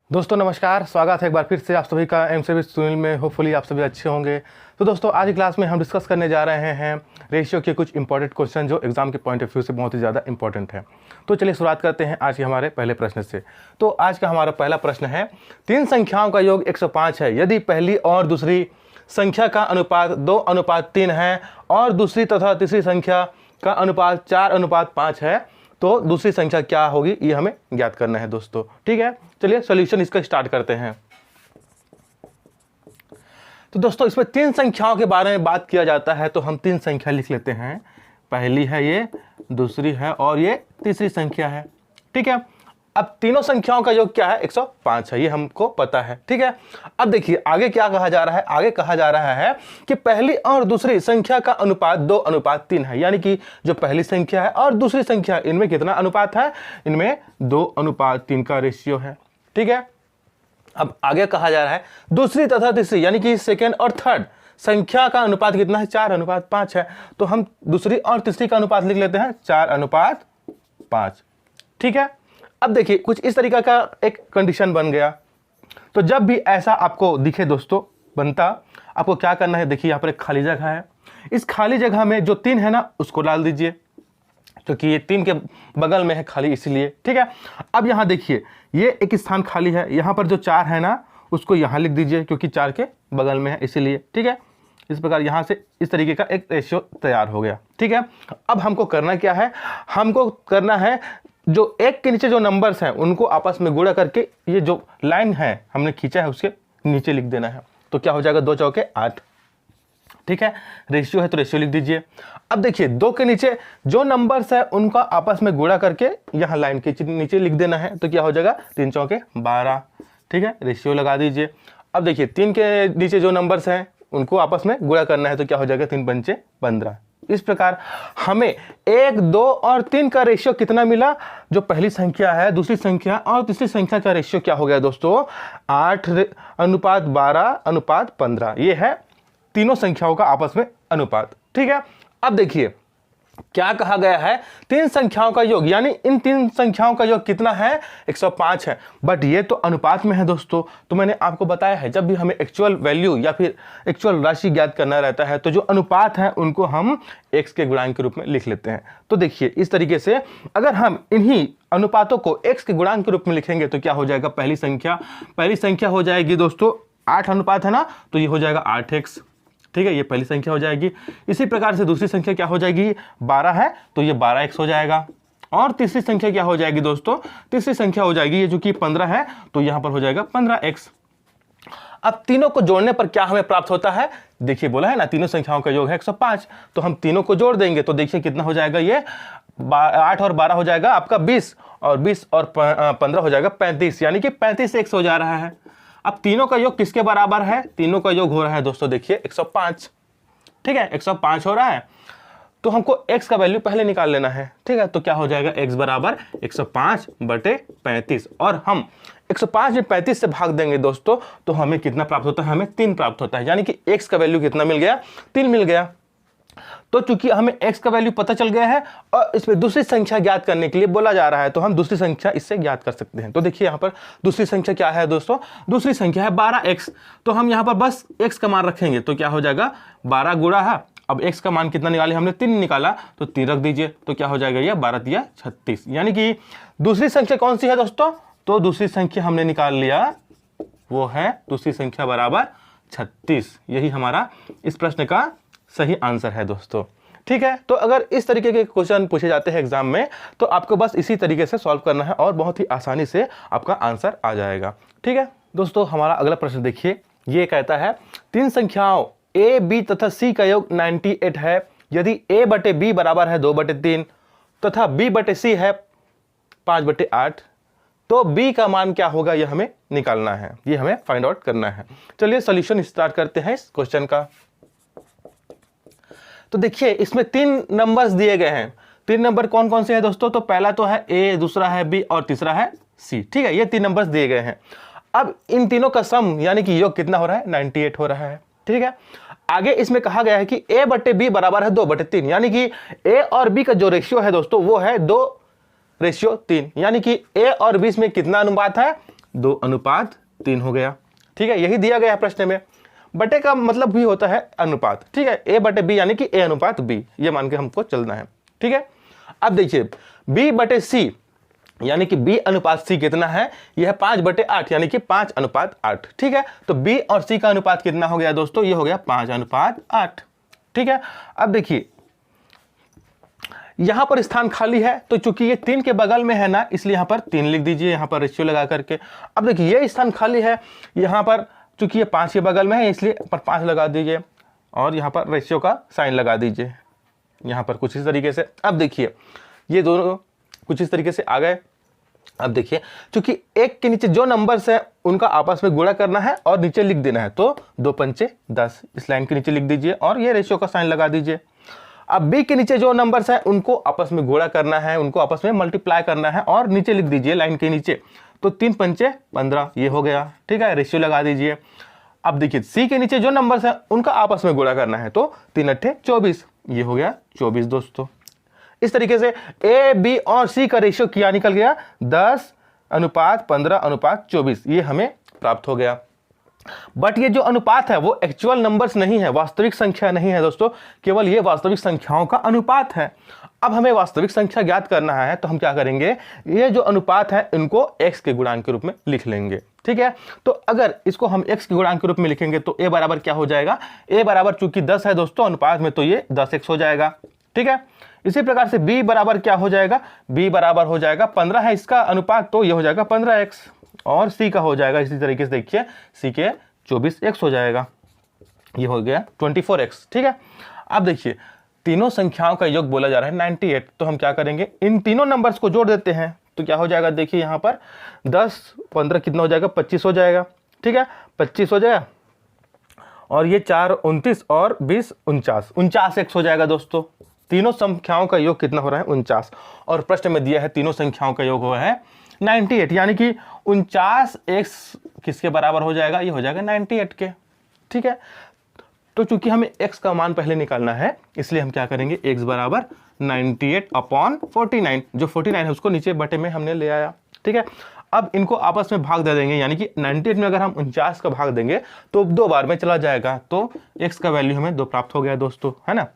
दोस्तों नमस्कार, स्वागत है एक बार फिर से आप सभी का एमसीबी सुनील में। होपफुली आप सभी अच्छे होंगे। तो दोस्तों आज की क्लास में हम डिस्कस करने जा रहे हैं रेशियो के कुछ इंपॉर्टेंट क्वेश्चन जो एग्जाम के पॉइंट ऑफ व्यू से बहुत ही ज़्यादा इंपॉर्टेंट है। तो चलिए शुरुआत करते हैं आज के हमारे पहले प्रश्न से। तो आज का हमारा पहला प्रश्न है, तीन संख्याओं का योग 105 है यदि पहली और दूसरी संख्या का अनुपात 2:3 है और दूसरी तथा तीसरी संख्या का अनुपात 4:5 है तो दूसरी संख्या क्या होगी, ये हमें ज्ञात करना है दोस्तों। ठीक है, चलिए सॉल्यूशन इसका स्टार्ट करते हैं। तो दोस्तों इसमें तीन संख्याओं के बारे में बात किया जाता है तो हम तीन संख्या लिख लेते हैं। पहली है ये, दूसरी है और ये तीसरी संख्या है। ठीक है, अब तीनों संख्याओं का योग क्या है, 105 है, ये हमको पता है। ठीक है, अब देखिए आगे क्या कहा जा रहा है। आगे कहा जा रहा है कि पहली और दूसरी संख्या का अनुपात 2:3 है, यानी कि जो पहली संख्या है और दूसरी संख्या इनमें कितना अनुपात है, इनमें 2:3 का रेशियो है। ठीक है, अब आगे कहा जा रहा है दूसरी तथा तीसरी यानी कि सेकेंड और थर्ड संख्या का अनुपात कितना है, 4:5 है। तो हम दूसरी और तीसरी का अनुपात लिख लेते हैं 4:5। ठीक है, अब देखिए कुछ इस तरीका का एक कंडीशन बन गया। तो जब भी ऐसा आपको दिखे दोस्तों बनता, आपको क्या करना है, देखिए यहाँ पर एक खाली जगह है। इस खाली जगह में जो 3 है ना उसको डाल दीजिए, क्योंकि ये 3 के बगल में है खाली इसलिए। ठीक है, अब यहाँ देखिए ये एक स्थान खाली है, यहाँ पर जो 4 है ना उसको यहाँ लिख दीजिए क्योंकि 4 के बगल में है इसीलिए। ठीक है, इस प्रकार यहाँ से इस तरीके का एक रेशियो तैयार हो गया। ठीक है, अब हमको करना क्या है, हमको करना है जो एक के नीचे जो नंबर्स हैं उनको आपस में गुणा करके ये जो लाइन है हमने खींचा है उसके नीचे लिख देना है। तो क्या हो जाएगा, 2 चौके 8। ठीक है, रेशियो है तो रेशियो लिख दीजिए। अब देखिए 2 के नीचे जो नंबर्स है उनका आपस में गुणा करके यहाँ लाइन के नीचे लिख देना है। तो क्या हो जाएगा, 3 चौके 12। ठीक है, रेशियो लगा दीजिए। अब देखिए 3 के नीचे जो नंबर्स हैं उनको आपस में गुणा करना है तो क्या हो जाएगा, 3 पंचे 15। इस प्रकार हमें 1, 2 और 3 का रेशियो कितना मिला, जो पहली संख्या है, दूसरी संख्या और तीसरी संख्या का रेशियो क्या हो गया दोस्तों, 8:12:15। ये है तीनों संख्याओं का आपस में अनुपात। ठीक है, अब देखिए क्या कहा गया है, तीन संख्याओं का योग यानी इन तीन संख्याओं का योग कितना है, 105 है। बट ये तो अनुपात में है दोस्तों। तो मैंने आपको बताया है जब भी हमें एक्चुअल वैल्यू या फिर एक्चुअल राशि ज्ञात करना रहता है तो जो अनुपात है उनको हम x के गुणांक के रूप में लिख लेते हैं। तो देखिए इस तरीके से अगर हम इन्हीं अनुपातों को x के गुणांक के रूप में लिखेंगे तो क्या हो जाएगा, पहली संख्या हो जाएगी दोस्तों 8 अनुपात है ना, तो ये हो जाएगा 8x। ठीक है, ये पहली संख्या हो जाएगी। इसी प्रकार से दूसरी संख्या क्या हो जाएगी, 12 है तो ये 12x हो जाएगा। और तीसरी संख्या क्या हो जाएगी दोस्तों, तीसरी संख्या हो जाएगी ये जो कि 15 है तो यहां पर हो जाएगा 15x। अब तीनों को जोड़ने पर क्या हमें प्राप्त होता है, देखिए बोला है ना तीनों संख्याओं का योग है 105। तो हम तीनों को जोड़ देंगे तो देखिए कितना हो जाएगा, ये 8 और 12 हो जाएगा आपका 20 और 20 और 15 हो जाएगा 35, यानी कि 35x हो जा रहा है। अब तीनों का योग किसके बराबर है, तीनों का योग हो रहा है दोस्तों देखिए 105। ठीक है, 105 हो रहा है तो हमको x का वैल्यू पहले निकाल लेना है। ठीक है, तो क्या हो जाएगा, x बराबर 105/35 और हम 105 में 35 से भाग देंगे दोस्तों तो हमें कितना प्राप्त होता है, हमें 3 प्राप्त होता है, यानी कि x का वैल्यू कितना मिल गया, 3 मिल गया। तो चूंकि हमें x का वैल्यू पता चल गया है और इसमें दूसरी संख्या ज्ञात करने के लिए बोला जा रहा है तो हम दूसरी संख्या इससे ज्ञात कर सकते हैं। तो देखिए यहाँ पर दूसरी संख्या क्या है दोस्तों, दूसरी संख्या है 12x। तो हम यहाँ पर बस x का मान रखेंगे तो क्या हो जाएगा, 12 गुणा है, अब x का मान कितना निकाले हमने, 3 निकाला तो 3 रख दीजिए तो क्या हो जाएगा, ये 12 × 36, यानी कि दूसरी संख्या कौन सी है दोस्तों, तो दूसरी संख्या हमने निकाल लिया वो है दूसरी संख्या बराबर 36। यही हमारा इस प्रश्न का सही आंसर है दोस्तों। ठीक है, तो अगर इस तरीके के क्वेश्चन पूछे जाते हैं एग्जाम में तो आपको बस इसी तरीके से सॉल्व करना है और बहुत ही आसानी से आपका आंसर आ जाएगा। ठीक है दोस्तों, हमारा अगला प्रश्न देखिए, ये कहता है तीन संख्याओं a, b तथा c का योग 98 है यदि a/b बराबर है 2/3 तथा b/c है 5/8 तो b का मान क्या होगा, यह हमें निकालना है, ये हमें फाइंड आउट करना है। चलिए सॉल्यूशन स्टार्ट करते हैं इस क्वेश्चन का। तो देखिए इसमें 3 नंबर्स दिए गए हैं। 3 नंबर कौन कौन से हैं दोस्तों, तो पहला तो है a, दूसरा है b और तीसरा है c। ठीक है, ये 3 नंबर्स दिए गए हैं। अब इन तीनों का सम यानी कि योग कितना हो रहा है, 98 हो रहा है। ठीक है, आगे इसमें कहा गया है कि a/b बराबर है 2/3, यानी कि a और b का जो रेशियो है दोस्तों वो है 2:3, यानी कि a और b में कितना अनुपात है, 2:3 हो गया। ठीक है, यही दिया गया है प्रश्न में। बटे का मतलब भी होता है अनुपात। ठीक है, A/B यानी कि A/B, ये मान के हमको चलना है। ठीक है, अब देखिए B/C यानी कि B/C कितना है, यह 5/8 यानी कि 5:8। ठीक है, तो B और C का अनुपात कितना हो गया दोस्तों, ये हो गया 5:8। ठीक है, अब देखिए यहां पर स्थान खाली है, तो चूंकि ये 3 के बगल में है ना, इसलिए यहां पर 3 लिख दीजिए, यहां पर रेशियो लगा करके। अब देखिए ये स्थान खाली है, यहां पर चूंकि ये 5 के बगल में है इसलिए पर 5 लगा दीजिए और यहां पर रेशियो का साइन लगा दीजिए यहां पर कुछ इस तरीके से। अब देखिए ये दोनों कुछ इस तरीके से आ गए। अब देखिए चूंकि एक के नीचे जो नंबर्स है उनका आपस में गुणा करना है और नीचे लिख देना है, तो 2×5 = 10 इस लाइन के नीचे लिख दीजिए और ये रेशियो का साइन लगा दीजिए। अब बी के नीचे जो नंबर्स है उनको आपस में गुणा करना है, उनको आपस में मल्टीप्लाई करना है और नीचे लिख दीजिए लाइन के नीचे, तो 3×5 = 15 ये हो गया। ठीक है, रेशियो लगा दीजिए। अब देखिए सी के नीचे जो नंबर्स है उनका आपस में गुणा करना है, तो 3×8 = 24 ये हो गया 24 दोस्तों। इस तरीके से ए बी और सी का रेशियो क्या निकल गया, 10:15:24 ये हमें प्राप्त हो गया। बट ये जो अनुपात है वो एक्चुअल नंबर्स नहीं है, वास्तविक संख्या नहीं है दोस्तों, केवल ये वास्तविक संख्याओं का अनुपात है। अब हमें वास्तविक संख्या ज्ञात करना है, तो हम क्या करेंगे, ये जो अनुपात है इनको x के गुणांक के रूप में लिख लेंगे। ठीक है, तो अगर इसको हम x के गुणांक के रूप में लिखेंगे तो a बराबर क्या हो जाएगा, a बराबर चूंकि 10 है दोस्तों अनुपात में, तो ये 10x हो जाएगा। ठीक है, इसी प्रकार से b बराबर क्या हो जाएगा, b बराबर हो जाएगा 15 है इसका अनुपात, तो ये हो जाएगा 15x। और c का हो जाएगा इसी तरीके से, देखिए c के 24x हो जाएगा, ये हो गया 24x। ठीक है, अब देखिए तीनों संख्याओं का योग बोला जा रहा है 98, तो हम क्या करेंगे, इन तीनों नंबर्स को जोड़ देते हैं, तो क्या हो जाएगा, देखिए यहाँ पर 10×15 कितना हो जाएगा, 25 हो जाएगा। ठीक है, 25 हो जाएगा और ये 4 29 और 20 49x हो जाएगा दोस्तों। तीनों संख्याओं का योग कितना हो रहा है, 49, और प्रश्न में दिया है तीनों संख्याओं का योग हुआ है 98, यानी कि 49x किसके बराबर हो जाएगा, ये हो जाएगा 98 के। ठीक है, तो चूंकि हमें x का मान पहले निकालना है इसलिए हम क्या करेंगे, x बराबर 98/49, जो 49 है उसको नीचे बटे में हमने ले आया। ठीक है, अब इनको आपस में भाग दे देंगे, यानी कि 98 में अगर हम 49 का भाग देंगे तो 2 बार में चला जाएगा, तो x का वैल्यू हमें 2 प्राप्त हो गया दोस्तों, है ना।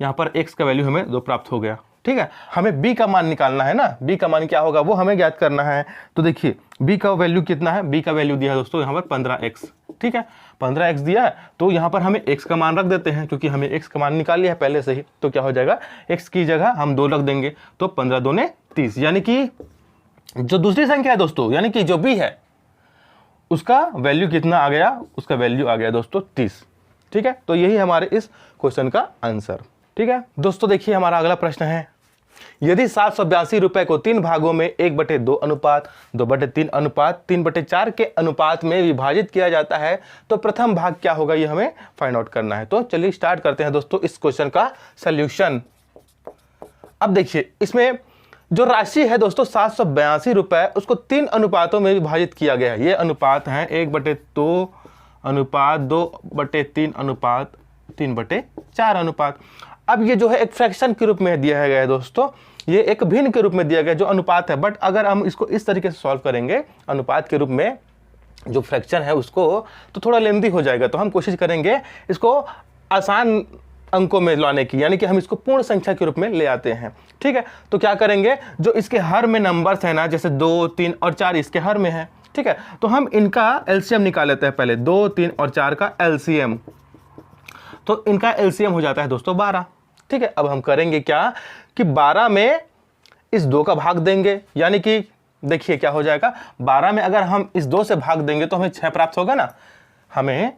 यहाँ पर x का वैल्यू हमें 2 प्राप्त हो गया। ठीक है, हमें b का मान निकालना है ना, b का मान क्या होगा वो हमें ज्ञात करना है। तो देखिए b का वैल्यू कितना है, b का वैल्यू दिया है दोस्तों यहाँ पर 15x। ठीक है, 15x दिया है, तो यहाँ पर हमें x का मान रख देते हैं, क्योंकि हमें x का मान निकाल लिया है पहले से ही, तो क्या हो जाएगा, x की जगह हम 2 रख देंगे, तो 15×2 = 30, यानी कि जो दूसरी संख्या है दोस्तों, यानी कि जो b है उसका वैल्यू कितना आ गया, उसका वैल्यू आ गया दोस्तों 30। ठीक है, तो यही हमारे इस क्वेश्चन का आंसर। ठीक है दोस्तों, देखिए हमारा अगला प्रश्न है, यदि 782 रुपए को 3 भागों में 1/2 अनुपात, 2/3 अनुपात, 3/4 के अनुपात में विभाजित किया जाता है तो प्रथम भाग क्या होगा, ये हमें फाइंड आउट करना है। तो चलिए स्टार्ट करते हैं दोस्तों इस क्वेश्चन का सॉल्यूशन। अब देखिए इसमें जो राशि है दोस्तों 782 रुपए, उसको 3 अनुपातों में विभाजित किया गया है। ये अनुपात है 1/2 अनुपात, 2/3 अनुपात, 3/4 अनुपात। अब ये जो है एक फ्रैक्शन के रूप में दिया गया है दोस्तों, ये एक भिन्न के रूप में दिया गया जो अनुपात है। बट अगर हम इसको इस तरीके से सॉल्व करेंगे अनुपात के रूप में जो फ्रैक्शन है उसको, तो थोड़ा लेंदी हो जाएगा, तो हम कोशिश करेंगे इसको आसान अंकों में लाने की, यानी कि हम इसको पूर्ण संख्या के रूप में ले आते हैं। ठीक है, तो क्या करेंगे, जो इसके हर में नंबर्स है ना, जैसे 2, 3 और 4 इसके हर में है। ठीक है, तो हम इनका एलसीएम निकाल लेते हैं पहले, 2, 3 और 4 का एलसीएम, तो इनका एलसीएम हो जाता है दोस्तों 12। ठीक है, अब हम करेंगे क्या कि 12 में इस 2 का भाग देंगे, यानी कि देखिए क्या हो जाएगा, 12 में अगर हम इस 2 से भाग देंगे तो हमें 6 प्राप्त होगा ना, हमें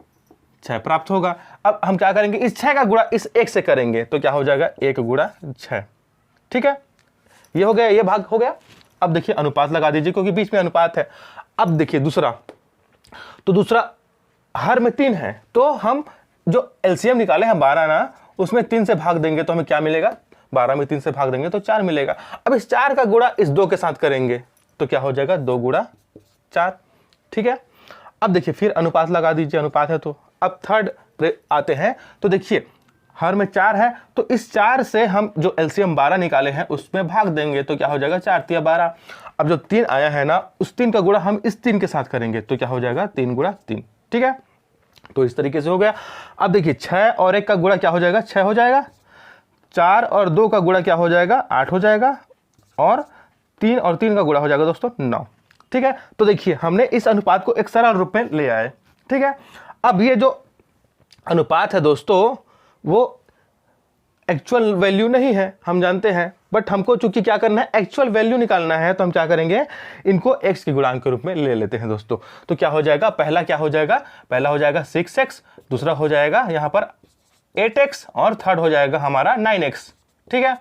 6 प्राप्त होगा। अब हम क्या करेंगे, इस 6 का गुणा इस 1 से करेंगे, तो क्या हो जाएगा, 1 × 6। ठीक है, ये हो गया, ये भाग हो गया। अब देखिए अनुपात लगा दीजिए, क्योंकि बीच में अनुपात है। अब देखिए दूसरा, तो दूसरा हर में 3 है, तो हम जो एलसीएम निकाले हैं 12 ना, उसमें 3 से भाग देंगे तो हमें क्या मिलेगा, 12 में 3 से भाग देंगे तो 4 मिलेगा। अब इस 4 का गुणा इस 2 के साथ करेंगे तो क्या हो जाएगा, 2 × 4। ठीक है, अब देखिए फिर अनुपात लगा दीजिए, अनुपात है तो। अब थर्ड पे आते हैं, तो देखिए हर में 4 है, तो इस 4 से हम जो एलसीएम 12 निकाले हैं उसमें भाग देंगे, तो क्या हो जाएगा 4 तिया 12। अब जो 3 आया है ना, उस 3 का गुणा हम इस 3 के साथ करेंगे, तो क्या हो जाएगा 3 गुणा 3। ठीक है, तो इस तरीके से हो गया। अब देखिए 6 और 1 का गुणा क्या हो जाएगा 6 हो जाएगा, 4 और 2 का गुणा क्या हो जाएगा 8 हो जाएगा, और 3 और 3 का गुणा हो जाएगा दोस्तों 9। ठीक है, तो देखिए हमने इस अनुपात को एक सरल रूप में ले आए। ठीक है, अब ये जो अनुपात है दोस्तों वो एक्चुअल वैल्यू नहीं है, हम जानते हैं, बट हमको चूंकि क्या करना है एक्चुअल वैल्यू निकालना है, तो हम क्या करेंगे इनको x के गुणांक के रूप में ले लेते हैं दोस्तों। तो क्या हो जाएगा, पहला क्या हो जाएगा, पहला हो जाएगा 6x, दूसरा हो जाएगा यहाँ पर 8x, और थर्ड हो जाएगा हमारा 9x। ठीक है,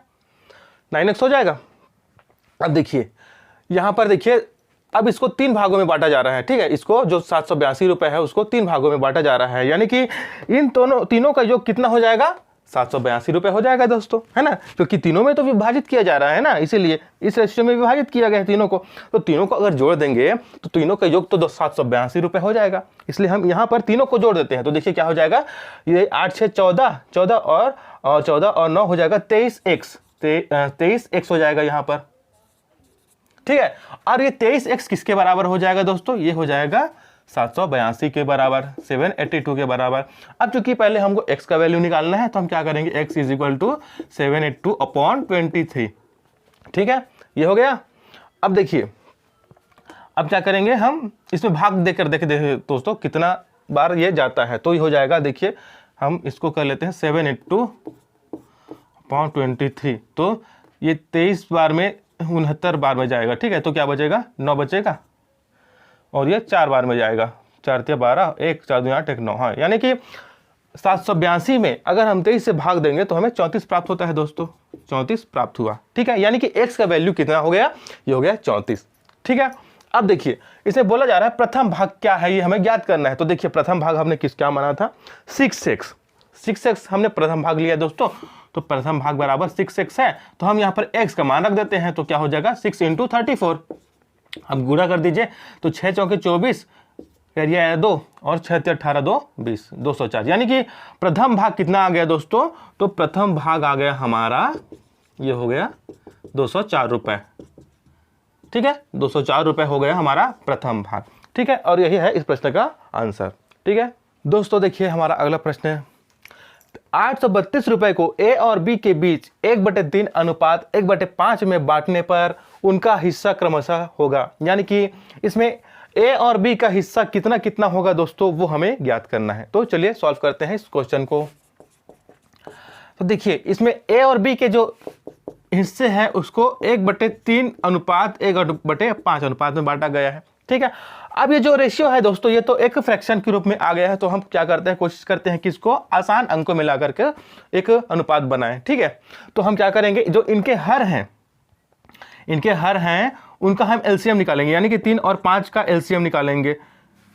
9x हो जाएगा। अब देखिए यहाँ पर देखिए, अब इसको 3 भागों में बांटा जा रहा है। ठीक है, इसको जो 782 रुपए है उसको 3 भागों में बांटा जा रहा है, यानी कि इन तीनों का योग कितना हो जाएगा 782 रुपए हो जाएगा दोस्तों, है ना, क्योंकि तीनों में तो विभाजित किया जा रहा है ना, इसीलिए इस रेशियो में विभाजित किया गया है तीनों को। तो तीनों को अगर जोड़ देंगे तो तीनों का योग तो 782 रुपए हो जाएगा, इसलिए हम यहाँ पर तीनों को जोड़ देते हैं। तो देखिए क्या हो जाएगा, ये 8 6 14, 14 और 14 और 9 हो जाएगा 23x, 23x हो जाएगा यहाँ पर। ठीक है, और ये 23x किसके बराबर हो जाएगा दोस्तों, ये हो जाएगा 782 के बराबर, 782 के बराबर। अब चूंकि पहले हमको x का वैल्यू निकालना है, तो हम क्या करेंगे x इज इक्वल टू 782/23। ठीक है, ये हो गया। अब देखिए अब क्या करेंगे, हम इसमें भाग देकर देख दोस्तों कितना बार ये जाता है, तो ये हो जाएगा, देखिए हम इसको कर लेते हैं 782/23, तो ये 23 बार में 69 बार में जाएगा। ठीक है, तो क्या बचेगा 9 बचेगा, और ये 4 बार में जाएगा, 4 तिया 12, 1 4 2 8 1 9। हाँ, यानी कि 782 में अगर हम 23 से भाग देंगे तो हमें 34 प्राप्त होता है दोस्तों, 34 प्राप्त हुआ। ठीक है, यानी कि x का वैल्यू कितना हो गया, ये हो गया 34। ठीक है, अब देखिए इसमें बोला जा रहा है प्रथम भाग क्या है, ये हमें ज्ञात करना है। तो देखिए प्रथम भाग हमने क्या माना था 6x हमने प्रथम भाग लिया दोस्तों, तो प्रथम भाग बराबर 6x है, तो हम यहाँ पर x का मान रख देते हैं, तो क्या हो जाएगा 6 × 34। अब गुणा कर दीजिए, तो 6 चौके 24, एरिया है 2, और 6 × 18 2 20, 204। यानी कि प्रथम भाग कितना आ गया दोस्तों, तो प्रथम भाग आ गया हमारा, ये हो गया 204 रुपए। ठीक है, 204 रुपए हो गया हमारा प्रथम भाग। ठीक है, और यही है इस प्रश्न का आंसर। ठीक है दोस्तों, देखिए हमारा अगला प्रश्न है, 832 रुपए को ए और बी के बीच 1/3 अनुपात 1/5 में बांटने पर उनका हिस्सा क्रमशः होगा। यानी कि इसमें ए और बी का हिस्सा कितना कितना होगा दोस्तों, वो हमें ज्ञात करना है। तो चलिए सॉल्व करते हैं इस क्वेश्चन को। तो देखिए इसमें ए और बी के जो हिस्से हैं उसको 1/3 अनुपात 1/5 अनुपात में बांटा गया है। ठीक है, अब ये जो रेशियो है दोस्तों, ये तो एक फ्रैक्शन के रूप में आ गया है, तो हम क्या करते हैं, कोशिश करते हैं कि इसको आसान अंकों में ला करके एक अनुपात बनाएं। ठीक है, तो हम क्या करेंगे, जो इनके हर हैं उनका हम एलसीएम निकालेंगे, यानी कि 3 और 5 का एलसीएम निकालेंगे,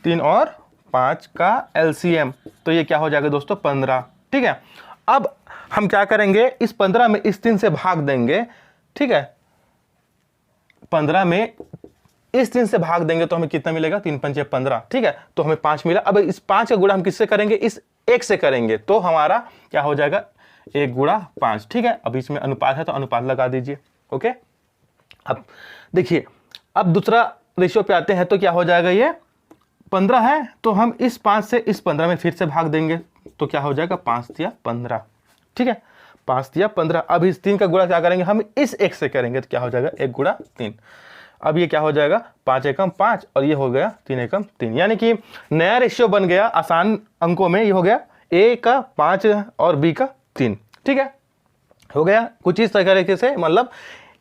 3 और 5 का एलसीएम, तो ये क्या हो जाएगा दोस्तों 15। ठीक है, अब हम क्या करेंगे, इस 15 में इस 3 से भाग देंगे। ठीक है, 15 में इस 3 से भाग देंगे तो हमें कितना मिलेगा, 3 × 5 = 15। ठीक है, तो हमें 5 मिला। अब इस 5 का गुणा हम किससे करेंगे, इस 1 से करेंगे, तो हमारा क्या हो जाएगा 1 × 5। ठीक है, अब इसमें अनुपात है तो अनुपात लगा दीजिए। ओके, अब देखिए अब दूसरा रेशियो पे आते हैं, तो क्या हो जाएगा, ये 15 है, तो हम इस 5 से इस 15 में फिर से भाग देंगे, तो क्या हो जाएगा 5 तिया 15। ठीक है, 5 तिया 15। अब इस 3 का गुणा क्या करेंगे, हम इस 1 से करेंगे, तो क्या हो जाएगा 1 × 3। अब ये क्या हो जाएगा 5 एकम 5, और ये हो गया 3 एकम 3, यानी कि नया रेशियो बन गया आसान अंकों में, ये हो गया a का 5 और b का 3। ठीक है, हो गया कुछ इस तरीके से, मतलब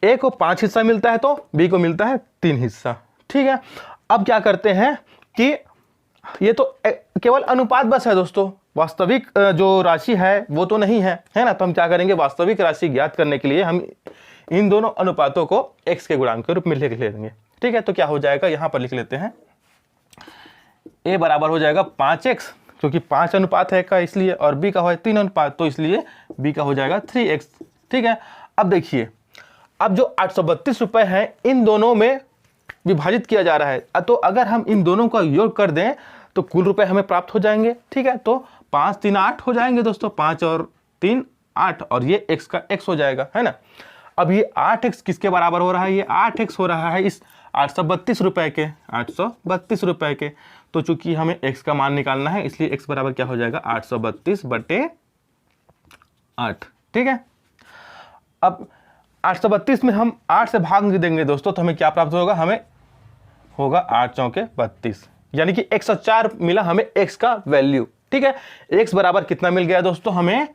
a को 5 हिस्सा मिलता है तो b को मिलता है 3 हिस्सा। ठीक है, अब क्या करते हैं कि ये तो केवल अनुपात बस है दोस्तों, वास्तविक जो राशि है वो तो नहीं है, है ना, तो हम क्या करेंगे, वास्तविक राशि ज्ञात करने के लिए हम इन दोनों अनुपातों को x के गुणांक के रूप में लिख लेंगे। ठीक है, तो क्या हो जाएगा, यहां पर लिख लेते हैं, a बराबर हो जाएगा 5x, क्योंकि 5 अनुपात है का इसलिए, और b का हो 3 अनुपात, तो इसलिए b का हो जाएगा 3x। ठीक है, अब देखिए अब जो 832 रुपए हैं इन दोनों में विभाजित किया जा रहा है, तो अगर हम इन दोनों का योग कर दें तो कुल रुपए हमें प्राप्त हो जाएंगे। ठीक है, तो 5 3 8 हो जाएंगे दोस्तों, 5 और 3 8 और ये x का x हो जाएगा, है ना। अब ये 8x किसके बराबर हो रहा है, ये 8x हो रहा है इस 832 रुपए के, 832 रुपए के। तो चूंकि हमें x का मान निकालना है इसलिए x बराबर क्या हो जाएगा 832/8, ठीक है। अब 832 में हम 8 से भाग देंगे दोस्तों तो हमें क्या प्राप्त होगा, हमें होगा 8 चौके 32, यानी कि 104 मिला हमें x का वैल्यू, ठीक है। x बराबर कितना मिल गया दोस्तों, हमें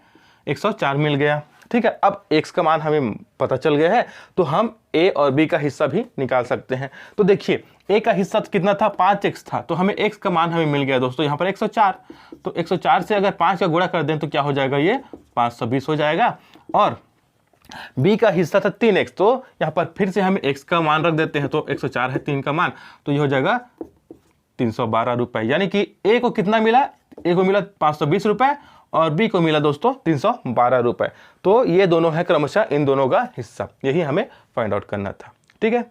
104 मिल गया, ठीक है। अब x का मान हमें पता चल गया है तो हम a और b का हिस्सा भी निकाल सकते हैं। तो देखिए a का हिस्सा कितना था, 5x था, तो हमें x का मान हमें मिल गया दोस्तों यहाँ पर 104। तो 104 से अगर 5 का गुणा कर दें तो क्या हो जाएगा, ये 520 हो जाएगा। और b का हिस्सा था 3x, तो यहाँ पर फिर से हम x का मान रख देते हैं, तो 104 है 3 का मान, तो ये हो जाएगा 312 रुपए। यानी कि a को कितना मिला, a को मिला 520 रुपए और b को मिला दोस्तों 312 रुपए। तो ये दोनों है क्रमशः इन दोनों का हिस्सा, यही हमें फाइंड आउट करना था, ठीक है।